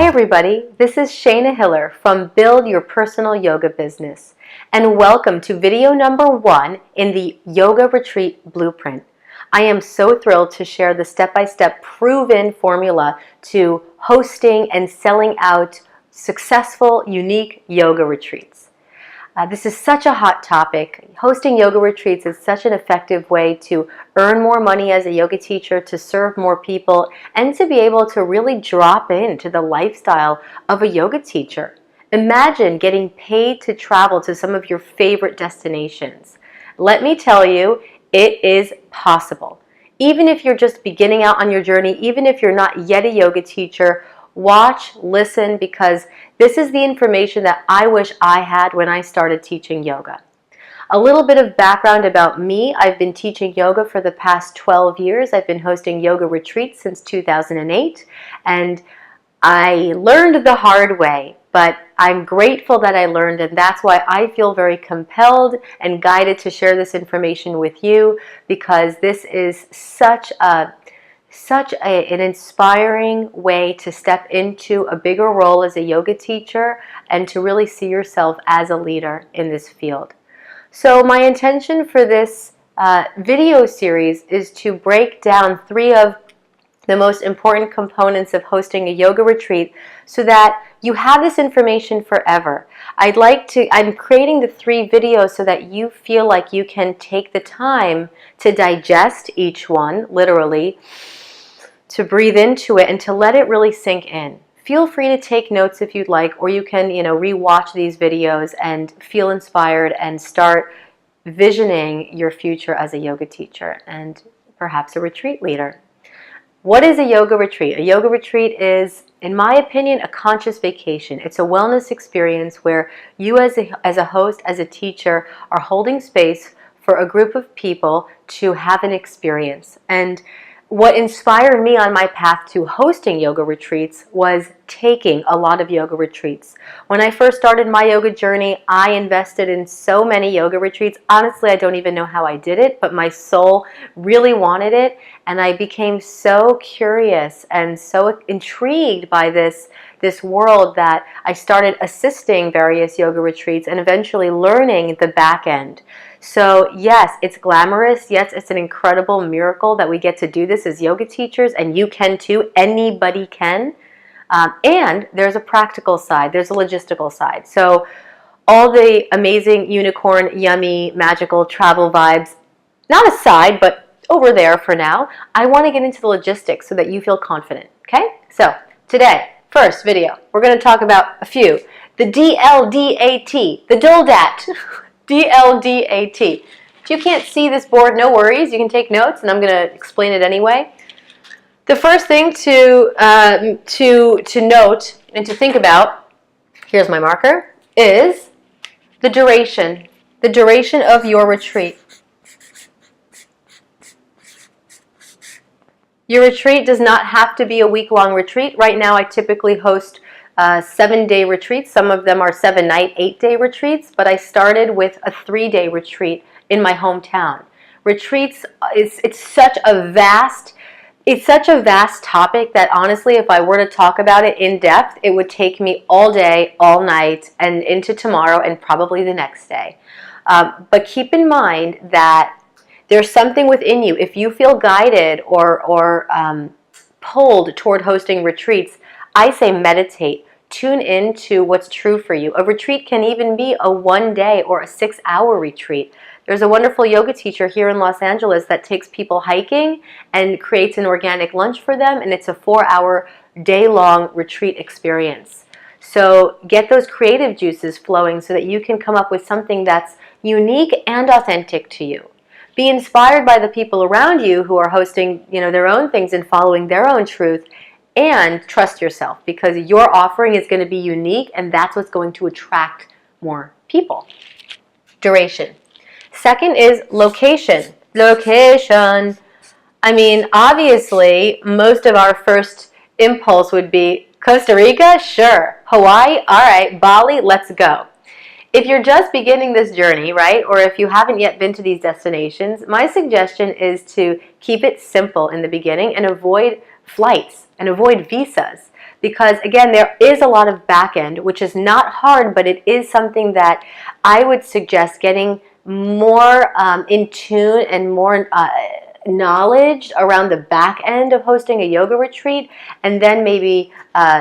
Hi everybody, this is Shayna Hiller from Build Your Personal Yoga Business, and welcome to video number 1 in the Yoga Retreat Blueprint. I am so thrilled to share the step-by-step proven formula to hosting and selling out successful, unique yoga retreats. This is such a hot topic. Hosting yoga retreats is such an effective way to earn more money as a yoga teacher, to serve more people, and to be able to really drop into the lifestyle of a yoga teacher. Imagine getting paid to travel to some of your favorite destinations. Let me tell you, it is possible. Even if you're just beginning out on your journey, even if you're not yet a yoga teacher, watch, listen, because this is the information that I wish I had when I started teaching yoga. A little bit of background about me. I've been teaching yoga for the past 12 years. I've been hosting yoga retreats since 2008, and I learned the hard way, but I'm grateful that I learned, and that's why I feel very compelled and guided to share this information with you, because this is such an inspiring way to step into a bigger role as a yoga teacher and to really see yourself as a leader in this field. So my intention for this video series is to break down 3 of the most important components of hosting a yoga retreat so that you have this information forever. I'm creating the 3 videos so that you feel like you can take the time to digest each one, literally, to breathe into it and to let it really sink in. Feel free to take notes if you'd like, or you can, rewatch these videos and feel inspired and start visioning your future as a yoga teacher and perhaps a retreat leader. What is a yoga retreat? A yoga retreat is, in my opinion, a conscious vacation. It's a wellness experience where you as a host, as a teacher, are holding space for a group of people to have an experience. And what inspired me on my path to hosting yoga retreats was taking a lot of yoga retreats. When I first started my yoga journey, I invested in so many yoga retreats. Honestly, I don't even know how I did it, but my soul really wanted it, and I became so curious and so intrigued by this world that I started assisting various yoga retreats and eventually learning the back end. So yes, it's glamorous. Yes, it's an incredible miracle that we get to do this as yoga teachers, and you can too. Anybody can. And there's a practical side. There's a logistical side. So all the amazing unicorn, yummy, magical travel vibes, not aside, but over there for now, I want to get into the logistics so that you feel confident. Okay? So today, first video, we're going to talk about a few. The DLDAT, the DOLDAT. DLDAT. If you can't see this board, no worries. You can take notes, and I'm going to explain it anyway. The first thing to note and to think about, here's my marker, is the duration of your retreat. Your retreat does not have to be a week-long retreat. Right now, I typically host 7-day retreats. Some of them are 7-night, 8-day retreats, but I started with a 3-day retreat in my hometown. Retreats, it's such a vast topic that honestly, if I were to talk about it in depth, it would take me all day, all night, and into tomorrow and probably the next day. But keep in mind that there's something within you. If you feel guided or pulled toward hosting retreats, I say meditate. Tune in to what's true for you. A retreat can even be a 1-day or a 6-hour retreat. There's a wonderful yoga teacher here in Los Angeles that takes people hiking and creates an organic lunch for them, and it's a 4-hour, day-long retreat experience. So get those creative juices flowing so that you can come up with something that's unique and authentic to you. Be inspired by the people around you who are hosting, their own things and following their own truth. And trust yourself, because your offering is going to be unique, and that's what's going to attract more people. Duration. Second is location. Location. I mean, obviously, most of our first impulse would be Costa Rica? Sure. Hawaii? All right. Bali? Let's go. If you're just beginning this journey, right, or if you haven't yet been to these destinations, my suggestion is to keep it simple in the beginning and avoid flights and avoid visas. because again, there is a lot of back end, which is not hard, but it is something that I would suggest getting more in tune and more knowledge around the back end of hosting a yoga retreat, and then maybe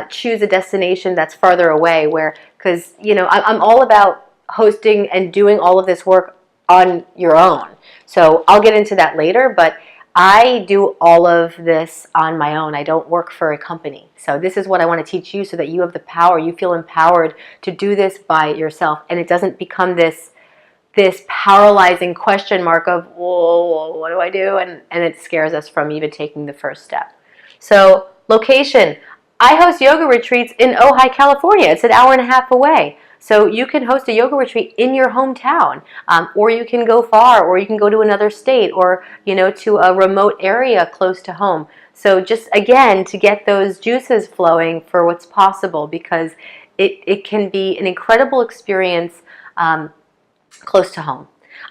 choose a destination that's farther away, where, because I'm all about hosting and doing all of this work on your own. So I'll get into that later, but I do all of this on my own. I don't work for a company. So this is what I want to teach you, so that you have the power, you feel empowered to do this by yourself, and it doesn't become this paralyzing question mark of, whoa, what do I do? And it scares us from even taking the first step. So location. I host yoga retreats in Ojai, California. It's an hour and a half away. So you can host a yoga retreat in your hometown, or you can go far, or you can go to another state, or to a remote area close to home. So just again, to get those juices flowing for what's possible, because it can be an incredible experience close to home.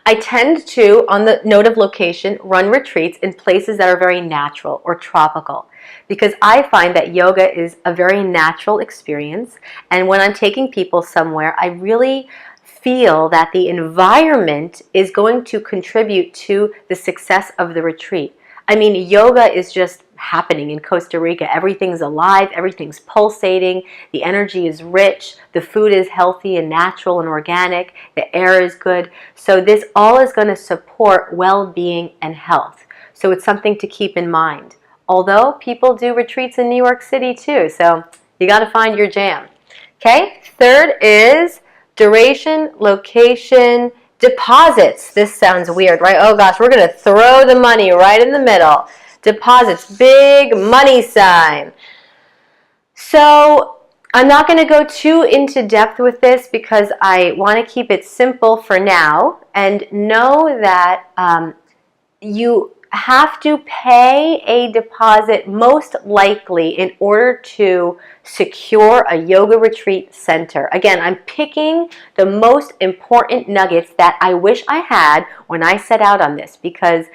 I tend to, on the note of location, run retreats in places that are very natural or tropical, because I find that yoga is a very natural experience, and when I'm taking people somewhere, I really feel that the environment is going to contribute to the success of the retreat. I mean, yoga is just happening in Costa Rica. Everything's alive, everything's pulsating, the energy is rich, the food is healthy and natural and organic, the air is good. So this all is going to support well-being and health. So it's something to keep in mind. Although people do retreats in New York City too, so you got to find your jam. Okay, third is duration, location, deposits. This sounds weird, right? Oh gosh, we're going to throw the money right in the middle. Deposits, big money sign. So I'm not going to go too into depth with this, because I want to keep it simple for now, and know that you have to pay a deposit most likely in order to secure a yoga retreat center. Again, I'm picking the most important nuggets that I wish I had when I set out on this, because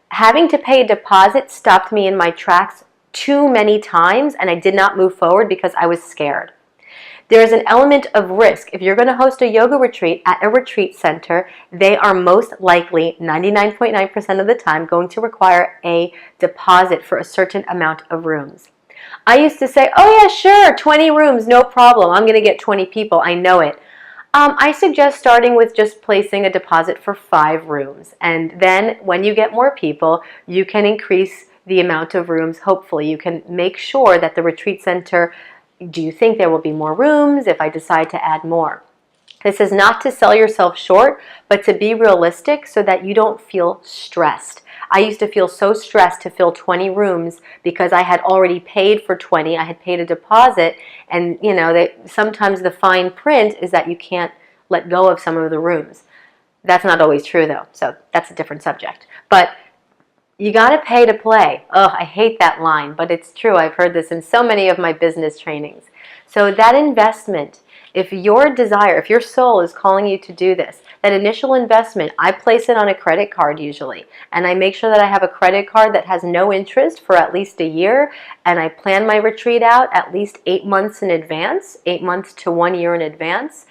having to pay a deposit stopped me in my tracks too many times, and I did not move forward because I was scared. There is an element of risk. If you're going to host a yoga retreat at a retreat center, they are most likely, 99.9% of the time, going to require a deposit for a certain amount of rooms. I used to say, oh yeah, sure, 20 rooms, no problem. I'm going to get 20 people. I know it. I suggest starting with just placing a deposit for 5 rooms. And then when you get more people, you can increase the amount of rooms. Hopefully, you can make sure that the retreat center, do you think there will be more rooms if I decide to add more? This is not to sell yourself short, but to be realistic so that you don't feel stressed. I used to feel so stressed to fill 20 rooms because I had already paid for 20. I had paid a deposit, and sometimes the fine print is that you can't let go of some of the rooms. That's not always true though, so that's a different subject. But you got to pay to play. Oh, I hate that line, but it's true. I've heard this in so many of my business trainings. So that investment, if your desire, if your soul is calling you to do this, that initial investment, I place it on a credit card usually. And I make sure that I have a credit card that has no interest for at least a year. And I plan my retreat out at least 8 months in advance, 8 months to 1 year in advance.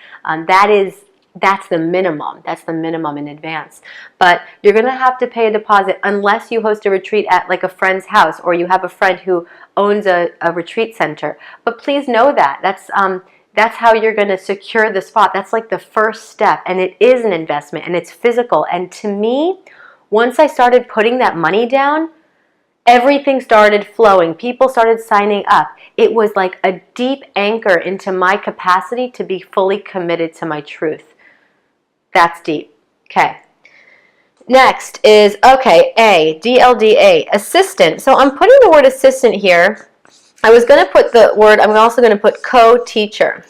That's the minimum. That's the minimum in advance. But you're going to have to pay a deposit unless you host a retreat at like a friend's house, or you have a friend who owns a retreat center. But please know that. That's how you're going to secure the spot. That's like the first step, and it is an investment, and it's physical. And to me, once I started putting that money down, everything started flowing. People started signing up. It was like a deep anchor into my capacity to be fully committed to my truth. That's deep. Okay. Next is, A, DLDA, assistant. So I'm putting the word assistant here. I was going to put the word, I'm also going to put co-teacher.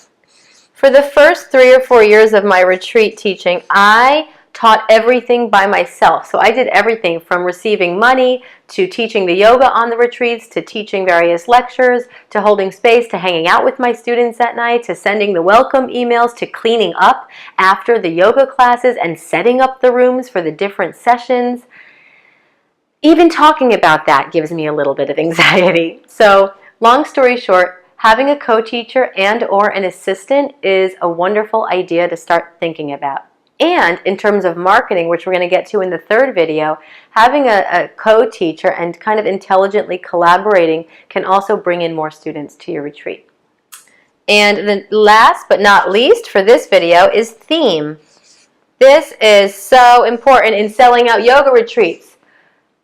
For the first 3 or 4 years of my retreat teaching, I taught everything by myself. So I did everything from receiving money, to teaching the yoga on the retreats, to teaching various lectures, to holding space, to hanging out with my students at night, to sending the welcome emails, to cleaning up after the yoga classes and setting up the rooms for the different sessions. Even talking about that gives me a little bit of anxiety. So long story short, having a co-teacher and or an assistant is a wonderful idea to start thinking about. And in terms of marketing, which we're going to get to in the third video, having a co-teacher and kind of intelligently collaborating can also bring in more students to your retreat. And then last but not least for this video is theme. This is so important in selling out yoga retreats.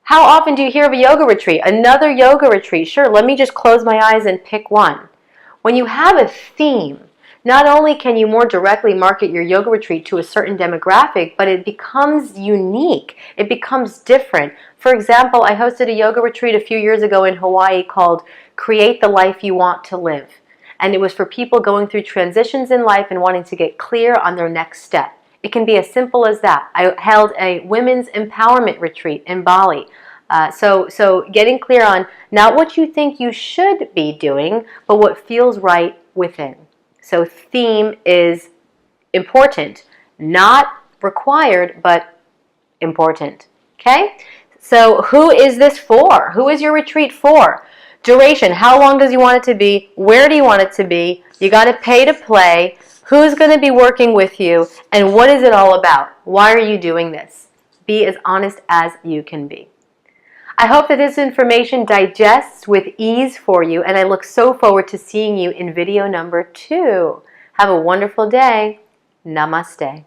How often do you hear of a yoga retreat? Another yoga retreat. Sure, let me just close my eyes and pick one. When you have a theme, not only can you more directly market your yoga retreat to a certain demographic, but it becomes unique. It becomes different. For example, I hosted a yoga retreat a few years ago in Hawaii called Create the Life You Want to Live. And it was for people going through transitions in life and wanting to get clear on their next step. It can be as simple as that. I held a women's empowerment retreat in Bali. So getting clear on not what you think you should be doing, but what feels right within. So theme is important, not required, but important. Okay? So who is this for? Who is your retreat for? Duration, how long does you want it to be? Where do you want it to be? You got to pay to play. Who's going to be working with you? And what is it all about? Why are you doing this? Be as honest as you can be. I hope that this information digests with ease for you, and I look so forward to seeing you in video number 2. Have a wonderful day. Namaste.